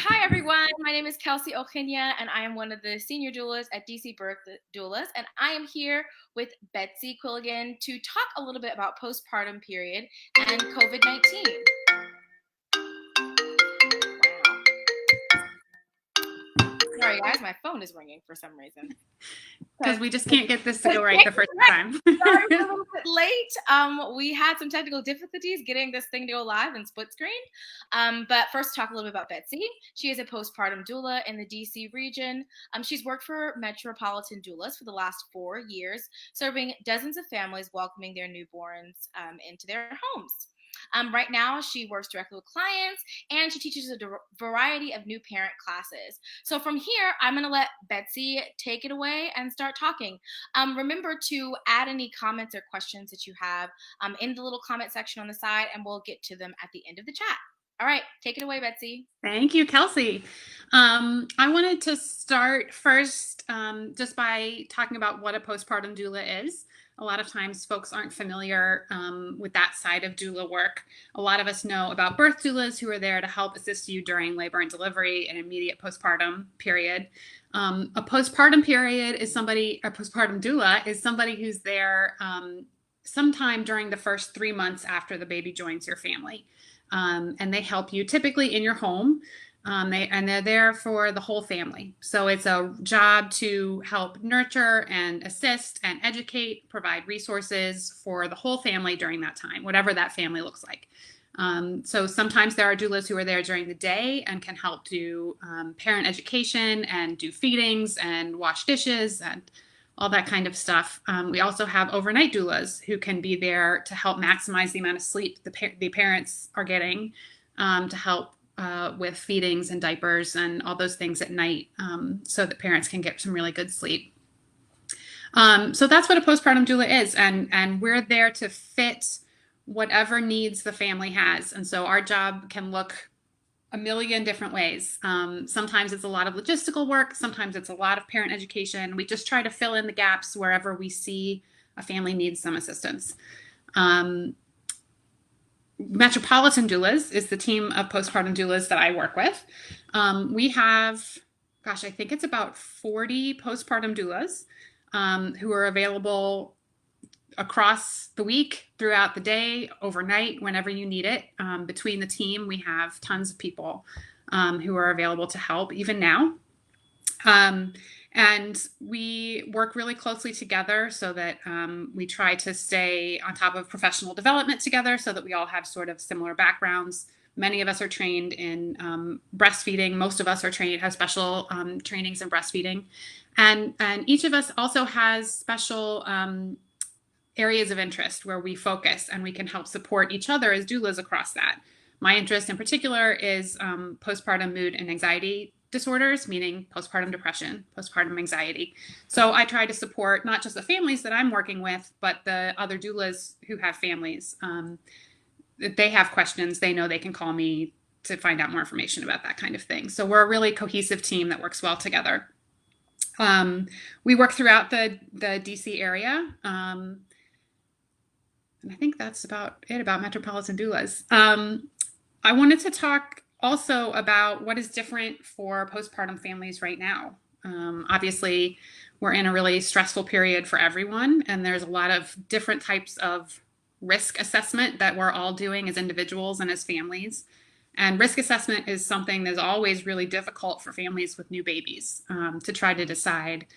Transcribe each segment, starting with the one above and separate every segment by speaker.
Speaker 1: Hi, everyone. My name is Kelsey Okenya, and I am one of the senior doulas at DC Birth Doulas. And I am here with Betsy Quilligan to talk a little bit about postpartum period and COVID-19. Sorry, guys, my phone is ringing for some reason.
Speaker 2: Because we just can't get this to go right the first time.
Speaker 1: Sorry, we're a little bit late. We had some technical difficulties getting this thing to go live and split screen. But first, talk a little bit about Betsy. She is a postpartum doula in the DC region. She's worked for Metropolitan Doulas for the last 4 years, serving dozens of families welcoming their newborns into their homes. Right now, she works directly with clients and she teaches a variety of new parent classes. So from here, I'm going to let Betsy take it away and start talking. Remember to add any comments or questions that you have in the little comment section on the side, and we'll get to them at the end of the chat. All right, take it away, Betsy.
Speaker 2: Thank you, Kelsey. I wanted to start first just by talking about what a postpartum doula is. A lot of times folks aren't familiar with that side of doula work. A lot of us know about birth doulas who are there to help assist you during labor and delivery and immediate postpartum period. A postpartum period is a postpartum doula is somebody who's there sometime during the first 3 months after the baby joins your family. And they help you typically in your home. They're there for the whole family. So it's a job to help nurture and assist and educate, provide resources for the whole family during that time, whatever that family looks like. So sometimes there are doulas who are there during the day and can help do parent education and do feedings and wash dishes and all that kind of stuff. We also have overnight doulas who can be there to help maximize the amount of sleep the parents are getting, to help with feedings and diapers and all those things at night, so that parents can get some really good sleep. So that's what a postpartum doula is, and we're there to fit whatever needs the family has. And so our job can look a million different ways. Sometimes it's a lot of logistical work. Sometimes it's a lot of parent education. We just try to fill in the gaps wherever we see a family needs some assistance. Metropolitan Doulas is the team of postpartum doulas that I work with. We have, I think it's about 40 postpartum doulas who are available across the week, throughout the day, overnight, whenever you need it. Between the team, we have tons of people who are available to help, even now. And we work really closely together so that we try to stay on top of professional development together so that we all have sort of similar backgrounds. Many of us are trained in breastfeeding. Most of us have special trainings in breastfeeding. And each of us also has special areas of interest where we focus, and we can help support each other as doulas across that. My interest in particular is postpartum mood and anxiety disorders, meaning postpartum depression, postpartum anxiety. So I try to support not just the families that I'm working with, but the other doulas who have families. If they have questions, they know they can call me to find out more information about that kind of thing. So we're a really cohesive team that works well together. We work throughout the DC area. And I think that's about it about Metropolitan Doulas. I wanted to talk also about what is different for postpartum families right now. Obviously, we're in a really stressful period for everyone, and there's a lot of different types of risk assessment that we're all doing as individuals and as families. And risk assessment is something that's always really difficult for families with new babies, to try to decide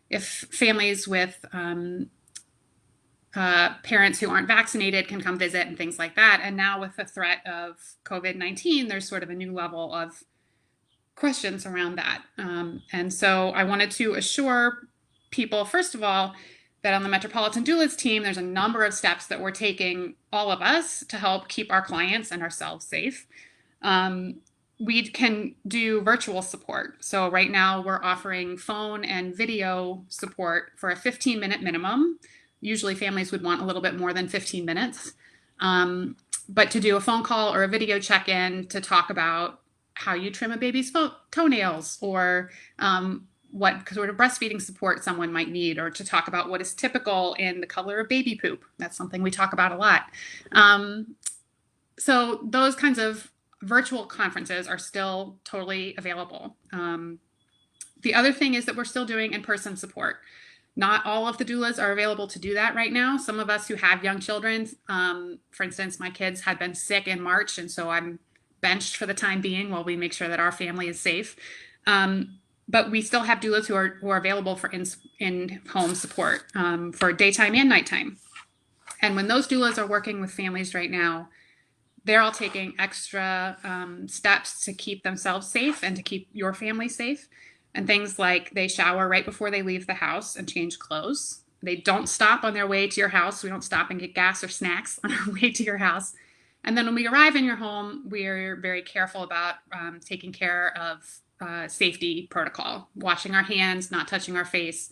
Speaker 2: if families with parents who aren't vaccinated can come visit and things like that. And now with the threat of COVID-19, there's sort of a new level of questions around that. And so I wanted to assure people, first of all, that on the Metropolitan Doulas team, there's a number of steps that we're taking, all of us, to help keep our clients and ourselves safe. We can do virtual support. So right now we're offering phone and video support for a 15-minute minimum. Usually families would want a little bit more than 15 minutes. But to do a phone call or a video check-in to talk about how you trim a baby's toenails, or what sort of breastfeeding support someone might need, or to talk about what is typical in the color of baby poop. That's something we talk about a lot. So those kinds of virtual conferences are still totally available. The other thing is that we're still doing in-person support. Not all of the doulas are available to do that right now. Some of us who have young children, for instance, my kids had been sick in March, and so I'm benched for the time being while we make sure that our family is safe. But we still have doulas who are available for in-home support for daytime and nighttime. And when those doulas are working with families right now, they're all taking extra steps to keep themselves safe and to keep your family safe. And things like they shower right before they leave the house and change clothes. They don't stop on their way to your house. We don't stop and get gas or snacks on our way to your house. And then when we arrive in your home, we're very careful about taking care of safety protocol, washing our hands, not touching our face.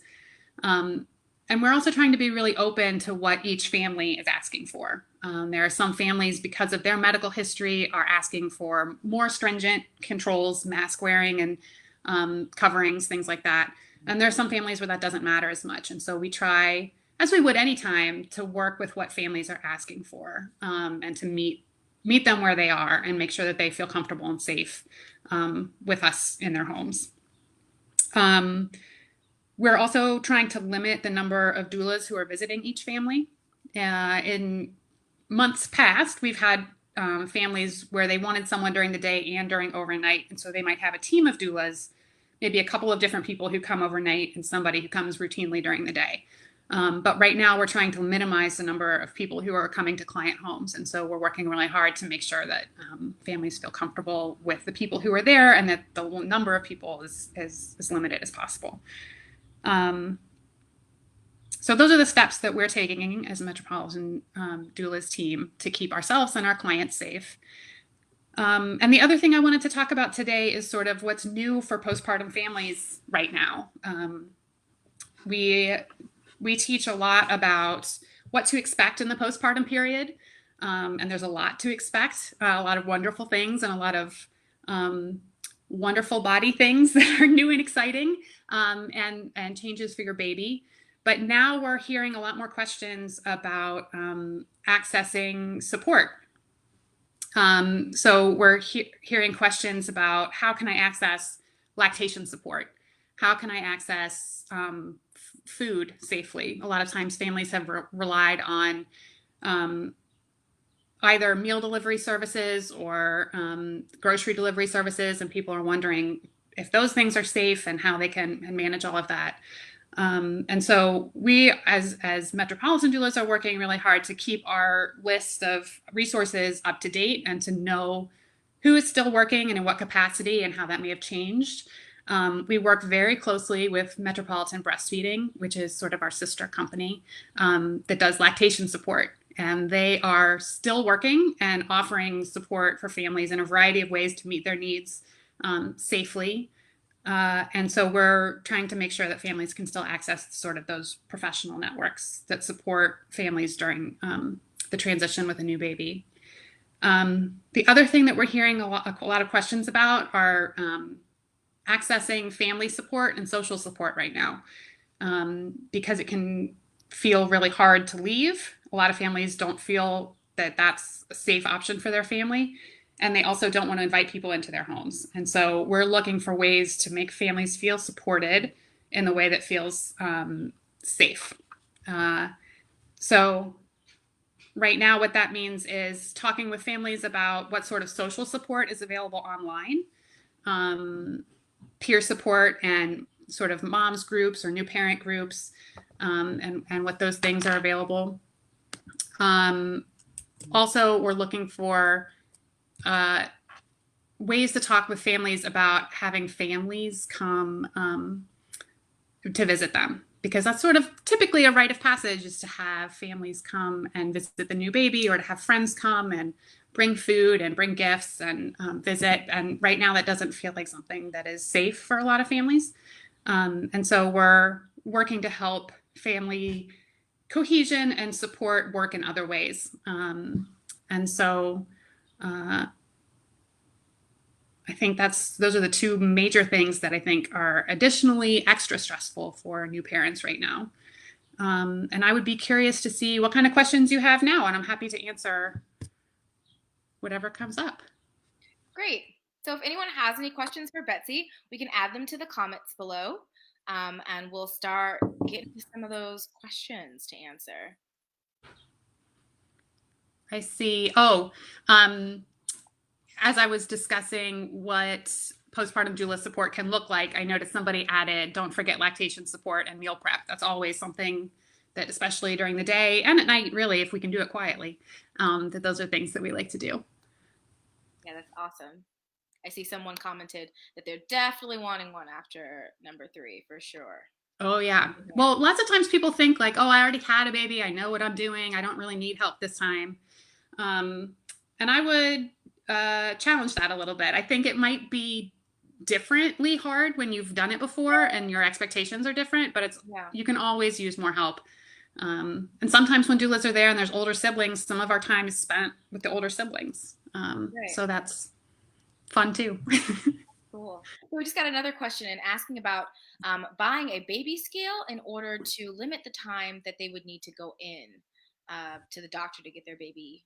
Speaker 2: And we're also trying to be really open to what each family is asking for. There are some families, because of their medical history, are asking for more stringent controls, mask wearing and coverings, things like that. And there are some families where that doesn't matter as much. And so we try, as we would anytime, to work with what families are asking for and to meet them where they are and make sure that they feel comfortable and safe with us in their homes. We're also trying to limit the number of doulas who are visiting each family. In months past, we've had families where they wanted someone during the day and during overnight. And so they might have a team of doulas, maybe a couple of different people who come overnight and somebody who comes routinely during the day. But right now we're trying to minimize the number of people who are coming to client homes. And so we're working really hard to make sure that families feel comfortable with the people who are there and that the number of people is as limited as possible. So those are the steps that we're taking as a Metropolitan Doulas team to keep ourselves and our clients safe. And the other thing I wanted to talk about today is sort of what's new for postpartum families right now. We teach a lot about what to expect in the postpartum period. And there's a lot to expect, a lot of wonderful things and a lot of wonderful body things that are new and exciting and changes for your baby. But now we're hearing a lot more questions about accessing support. So we're hearing questions about how can I access lactation support? How can I access food safely? A lot of times families have relied on either meal delivery services or grocery delivery services, and people are wondering if those things are safe and how they can manage all of that. And so we, as Metropolitan Doulas, are working really hard to keep our list of resources up to date and to know who is still working and in what capacity and how that may have changed. We work very closely with Metropolitan Breastfeeding, which is sort of our sister company that does lactation support. And they are still working and offering support for families in a variety of ways to meet their needs safely. And so we're trying to make sure that families can still access sort of those professional networks that support families during the transition with a new baby. The other thing that we're hearing a lot of questions about are accessing family support and social support right now, because it can feel really hard to leave. A lot of families don't feel that that's a safe option for their family. And they also don't want to invite people into their homes. And so we're looking for ways to make families feel supported in the way that feels safe. So right now, what that means is talking with families about what sort of social support is available online, peer support and sort of moms groups or new parent groups, and what those things are available. Also, we're looking for ways to talk with families about having families come to visit them, because that's sort of typically a rite of passage, is to have families come and visit the new baby, or to have friends come and bring food and bring gifts and visit. And right now that doesn't feel like something that is safe for a lot of families. And so we're working to help family cohesion and support work in other ways. And so I think those are the two major things that I think are additionally extra stressful for new parents right now. And I would be curious to see what kind of questions you have now, and I'm happy to answer whatever comes up.
Speaker 1: Great. So if anyone has any questions for Betsy, we can add them to the comments below, and we'll start getting to some of those questions to answer.
Speaker 2: I see. Oh, um, as I was discussing what postpartum doula support can look like, I noticed somebody added, don't forget lactation support and meal prep. That's always something that, especially during the day and at night, really, if we can do it quietly, that those are things that we like to do.
Speaker 1: Yeah, that's awesome. I see someone commented that they're definitely wanting one after number 3 for sure.
Speaker 2: Oh, yeah. Well, lots of times people think like, oh, I already had a baby. I know what I'm doing. I don't really need help this time. Um, and I would challenge that a little bit. I think it might be differently hard when you've done it before and your expectations are different, but
Speaker 1: Yeah.
Speaker 2: you can always use more help. And sometimes when doulas are there and there's older siblings, some of our time is spent with the older siblings.
Speaker 1: Right.
Speaker 2: So that's fun too.
Speaker 1: Cool. So we just got another question in asking about buying a baby scale in order to limit the time that they would need to go in to the doctor to get their baby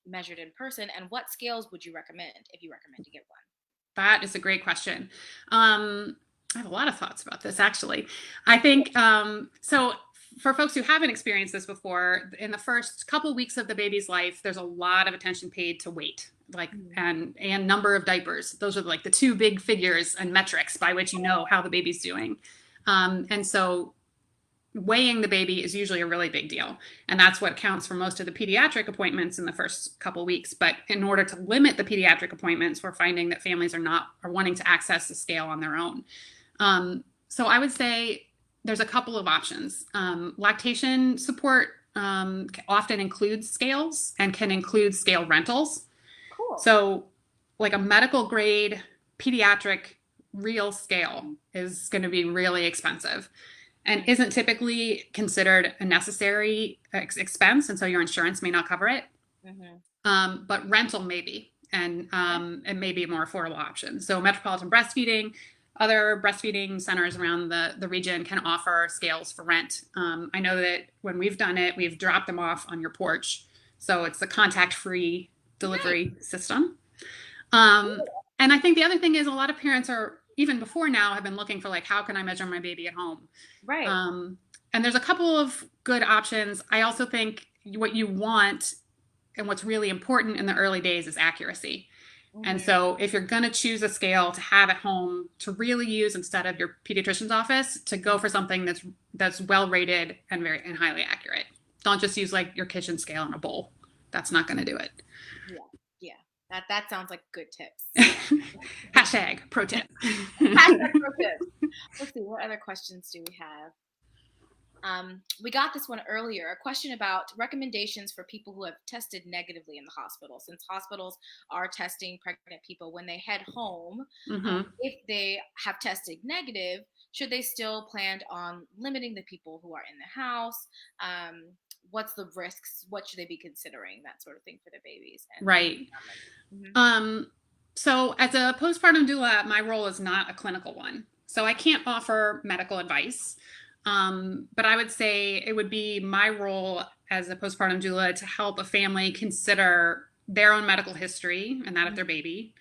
Speaker 1: measured in person. And what scales would you recommend if you recommend to get one?
Speaker 2: That is a great question. I have a lot of thoughts about this actually. I think so. For folks who haven't experienced this before, in the first couple weeks of the baby's life, there's a lot of attention paid to weight, like and number of diapers. Those are like the two big figures and metrics by which you know how the baby's doing. And so weighing the baby is usually a really big deal. And that's what counts for most of the pediatric appointments in the first couple weeks. But in order to limit the pediatric appointments, we're finding that families are wanting to access the scale on their own. So I would say there's a couple of options. Lactation support often includes scales and can include scale rentals.
Speaker 1: Cool.
Speaker 2: So like a medical grade pediatric real scale is going to be really expensive and isn't typically considered a necessary expense, and so your insurance may not cover it. But rental may be, and it may be a more affordable option. So metropolitan breastfeeding, other breastfeeding centers around the region can offer scales for rent. I know that when we've done it, we've dropped them off on your porch. So it's a contact-free delivery system. And I think the other thing is a lot of parents are, even before now, have been looking for like, how can I measure my baby at home?
Speaker 1: Right.
Speaker 2: And there's a couple of good options. I also think what you want and what's really important in the early days is accuracy. And so if you're going to choose a scale to have at home to really use instead of your pediatrician's office, to go for something that's well rated and highly accurate. Don't just use like your kitchen scale in a bowl. That's not going to do it.
Speaker 1: Yeah. That sounds like good tips.
Speaker 2: Hashtag pro tip.
Speaker 1: Hashtag pro tip. Let's see, what other questions do we have? We got this one earlier, a question about recommendations for people who have tested negatively in the hospital, since hospitals are testing pregnant people when they head home. If they have tested negative, should they still plan on limiting the people who are in the house? What's the risks? What should they be considering? That sort of thing for their babies.
Speaker 2: Right. So as a postpartum doula, my role is not a clinical one. So I can't offer medical advice. But I would say it would be my role as a postpartum doula to help a family consider their own medical history and that of their baby,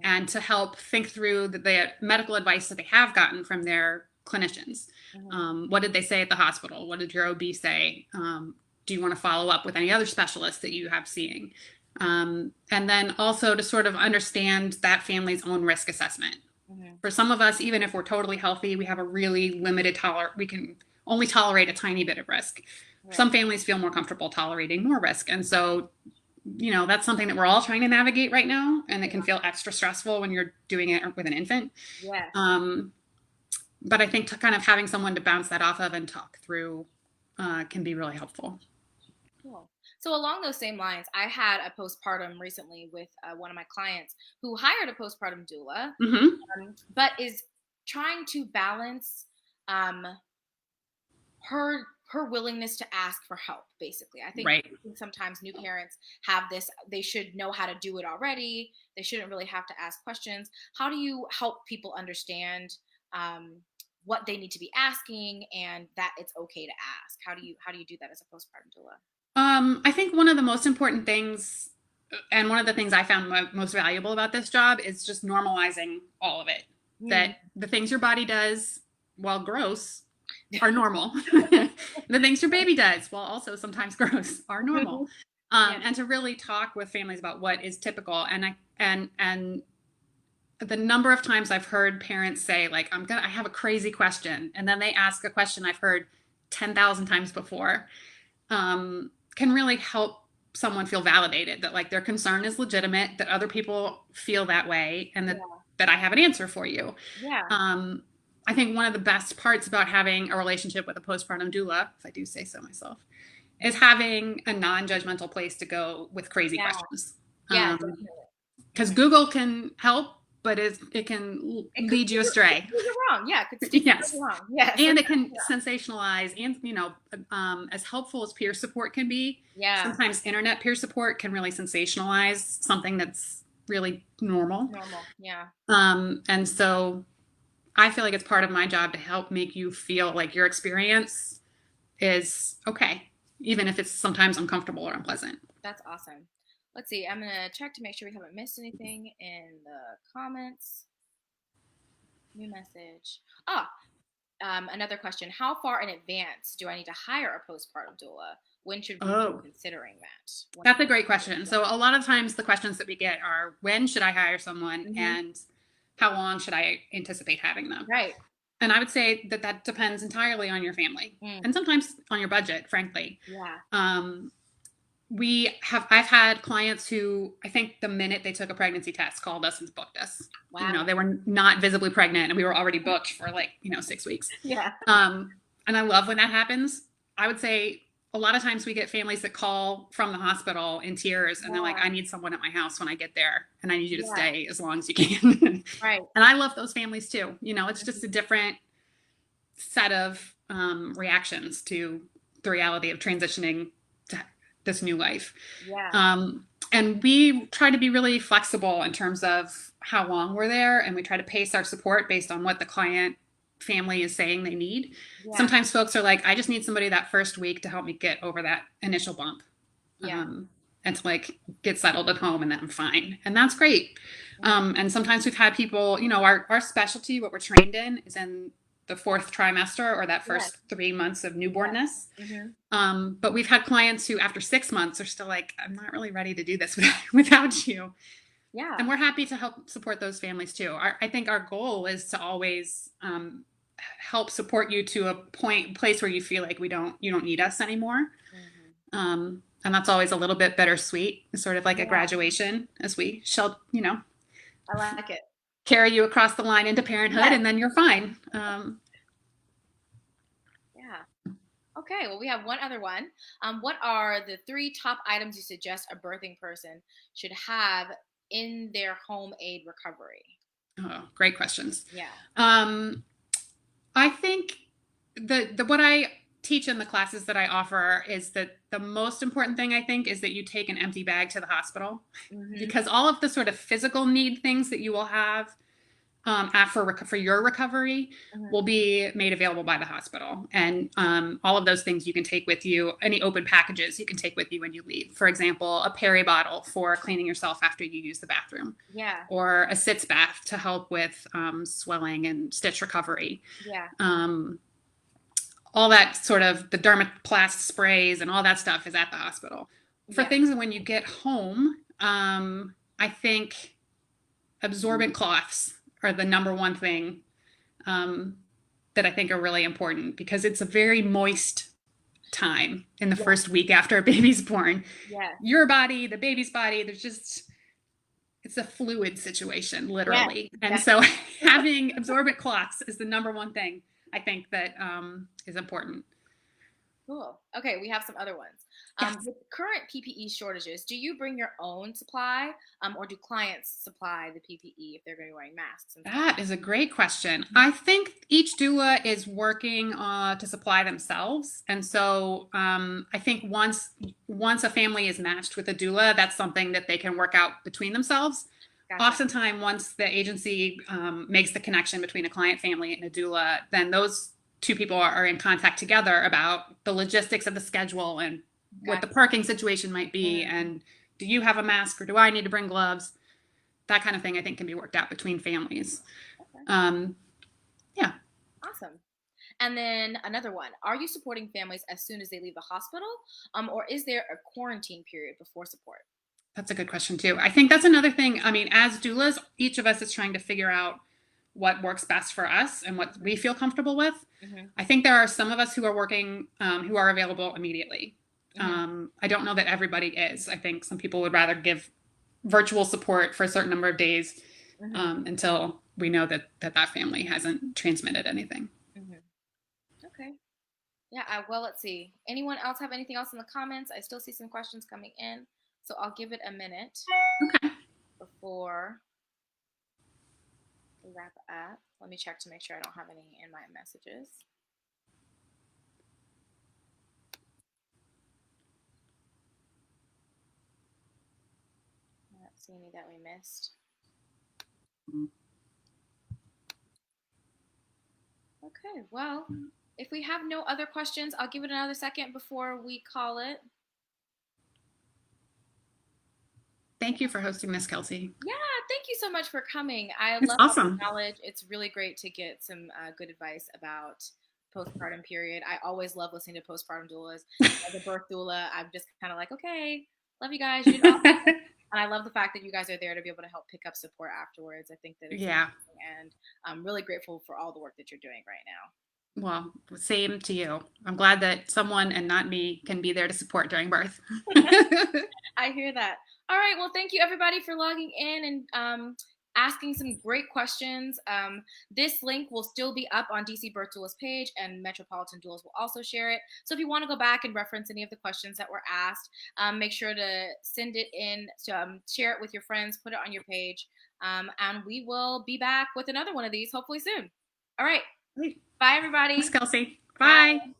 Speaker 2: and to help think through the medical advice that they have gotten from their clinicians. What did they say at the hospital? What did your OB say? Do you want to follow up with any other specialists that you have seeing? And then also to sort of understand that family's own risk assessment. For some of us, even if we're totally healthy, we have a really limited we can only tolerate a tiny bit of risk. Right. Some families feel more comfortable tolerating more risk. And so, that's something that we're all trying to navigate right now. And it can feel extra stressful when you're doing it with an infant.
Speaker 1: Yes.
Speaker 2: But I think kind of having someone to bounce that off of and talk through can be really helpful.
Speaker 1: Cool. So along those same lines, I had a postpartum recently with one of my clients who hired a postpartum doula, but is trying to balance her willingness to ask for help. Basically, I think sometimes new parents have this; they should know how to do it already. They shouldn't really have to ask questions. How do you help people understand what they need to be asking and that it's okay to ask? How do you do that as a postpartum doula?
Speaker 2: I think one of the most important things and one of the things I found most valuable about this job is just normalizing all of it.
Speaker 1: Mm.
Speaker 2: That the things your body does, while gross, are normal. The things your baby does, while also sometimes gross, are normal.
Speaker 1: Yeah.
Speaker 2: And to really talk with families about what is typical. And the number of times I've heard parents say, like, I have a crazy question, and then they ask a question I've heard 10,000 times before, can really help someone feel validated that like their concern is legitimate, that other people feel that way, and that
Speaker 1: Yeah.
Speaker 2: that I have an answer for you.
Speaker 1: Yeah.
Speaker 2: I think one of the best parts about having a relationship with a postpartum doula, if I do say so myself, is having a non-judgmental place to go with crazy
Speaker 1: Yeah.
Speaker 2: questions.
Speaker 1: Yeah, definitely.
Speaker 2: Because
Speaker 1: Mhm.
Speaker 2: Google can help, but it can
Speaker 1: It could
Speaker 2: lead you astray.
Speaker 1: steer you wrong. Yeah, it could steer you
Speaker 2: Yes.
Speaker 1: wrong. Yes.
Speaker 2: And it can sensationalize, and as helpful as peer support can be,
Speaker 1: Yeah.
Speaker 2: sometimes internet peer support can really sensationalize something that's really normal.
Speaker 1: Normal. Yeah.
Speaker 2: And so I feel like it's part of my job to help make you feel like your experience is okay, even if it's sometimes uncomfortable or unpleasant.
Speaker 1: That's awesome. Let's see. I'm gonna check to make sure we haven't missed anything in the comments. New message. Ah, another question. How far in advance do I need to hire a postpartum doula? When should we be
Speaker 2: Oh,
Speaker 1: considering that?
Speaker 2: that's a great question. So a lot of times the questions that we get are, when should I hire someone,
Speaker 1: Mm-hmm.
Speaker 2: and how long should I anticipate having them?
Speaker 1: Right.
Speaker 2: And I would say that depends entirely on your family,
Speaker 1: Mm.
Speaker 2: and sometimes on your budget, frankly.
Speaker 1: Yeah.
Speaker 2: I've had clients who, I think the minute they took a pregnancy test, called us and booked us.
Speaker 1: Wow.
Speaker 2: They were not visibly pregnant, and we were already booked for 6 weeks.
Speaker 1: Yeah.
Speaker 2: And I love when that happens. I would say a lot of times we get families that call from the hospital in tears, and they're like, I need someone at my house when I get there, and I need you to stay as long as you can.
Speaker 1: Right.
Speaker 2: And I love those families too. It's just a different set of reactions to the reality of transitioning to this new life.
Speaker 1: Yeah.
Speaker 2: And we try to be really flexible in terms of how long we're there, and we try to pace our support based on what the client family is saying they need.
Speaker 1: Yeah.
Speaker 2: Sometimes folks are like, I just need somebody that first week to help me get over that initial bump.
Speaker 1: Yeah.
Speaker 2: And to get settled at home, and then I'm fine. And that's great. And sometimes we've had people, our specialty, what we're trained in, is in the fourth trimester, or that first 3 months of newbornness.
Speaker 1: Mm-hmm.
Speaker 2: But we've had clients who after 6 months are still like, I'm not really ready to do this without you.
Speaker 1: Yeah.
Speaker 2: And we're happy to help support those families too. I think our goal is to always help support you to a place where you feel like you don't need us anymore.
Speaker 1: Mm-hmm.
Speaker 2: And that's always a little bit bittersweet, sort of like a graduation, as we shall,
Speaker 1: I like it.
Speaker 2: carry you across the line into parenthood, and then you're fine.
Speaker 1: Yeah. Okay. Well, we have one other one. What are the 3 top items you suggest a birthing person should have in their home aid recovery?
Speaker 2: Oh, great questions.
Speaker 1: Yeah.
Speaker 2: I think what I teach in the classes that I offer is that the most important thing, I think, is that you take an empty bag to the hospital, because all of the sort of physical need things that you will have for your recovery will be made available by the hospital. And all of those things you can take with you, any open packages you can take with you when you leave. For example, a peri bottle for cleaning yourself after you use the bathroom.
Speaker 1: Yeah.
Speaker 2: Or a sitz bath to help with swelling and stitch recovery.
Speaker 1: Yeah.
Speaker 2: All that sort of the dermaplast sprays and all that stuff is at the hospital. For things when you get home, I think absorbent cloths are the number one thing that I think are really important, because it's a very moist time in the first week after a baby's born.
Speaker 1: Yeah.
Speaker 2: Your body, the baby's body, it's a fluid situation, literally. And so having absorbent cloths is the number one thing I think that is important.
Speaker 1: Cool. Okay, we have some other ones. With current PPE shortages, do you bring your own supply, or do clients supply the PPE if they're going to be wearing masks?
Speaker 2: That is a great question. I think each doula is working to supply themselves. And so I think once a family is matched with a doula, that's something that they can work out between themselves. Gotcha. Oftentimes, once the agency makes the connection between a client family and a doula, then those 2 people are in contact together about the logistics of the schedule and what the parking situation might be, and do you have a mask or do I need to bring gloves? That kind of thing I think can be worked out between families.
Speaker 1: Okay.
Speaker 2: Um, yeah,
Speaker 1: Awesome. And then another one. Are you supporting families as soon as they leave the hospital? Or is there a quarantine period before support?
Speaker 2: that's a good question too. I think that's another thing. I mean, as doulas, each of us is trying to figure out what works best for us and what we feel comfortable with.
Speaker 1: Mm-hmm.
Speaker 2: I think there are some of us who are working, who are available immediately.
Speaker 1: Mm-hmm.
Speaker 2: I don't know that everybody is. I think some people would rather give virtual support for a certain number of days
Speaker 1: Mm-hmm.
Speaker 2: until we know that family hasn't transmitted anything.
Speaker 1: Mm-hmm. Okay. Yeah. Well, let's see. Anyone else have anything else in the comments? I still see some questions coming in, so I'll give it a minute
Speaker 2: Okay.
Speaker 1: before we wrap up. Let me check to make sure I don't have any in my messages. I don't see any that we missed. Okay, well, if we have no other questions, I'll give it another second before we call it.
Speaker 2: Thank you for hosting this, Kelsey.
Speaker 1: Yeah, thank you so much for coming. I
Speaker 2: It's
Speaker 1: love all the
Speaker 2: awesome.
Speaker 1: knowledge. It's really great to get some good advice about postpartum period. I always love listening to postpartum doulas. As a birth doula, I'm just kind of like, okay, love you guys. You did awesome. And I love the fact that you guys are there to be able to help pick up support afterwards. I think that it's
Speaker 2: Yeah.
Speaker 1: amazing, and I'm really grateful for all the work that you're doing right now.
Speaker 2: Well, same to you. I'm glad that someone and not me can be there to support during birth.
Speaker 1: I hear that. All right. Well, thank you everybody for logging in and asking some great questions. This link will still be up on DC Birth Doulas page, and Metropolitan Doulas will also share it. So if you want to go back and reference any of the questions that were asked, make sure to send it in, share it with your friends, put it on your page, and we will be back with another one of these hopefully soon. All right. Bye, everybody.
Speaker 2: Thanks, Kelsey.
Speaker 1: Bye.
Speaker 2: Bye.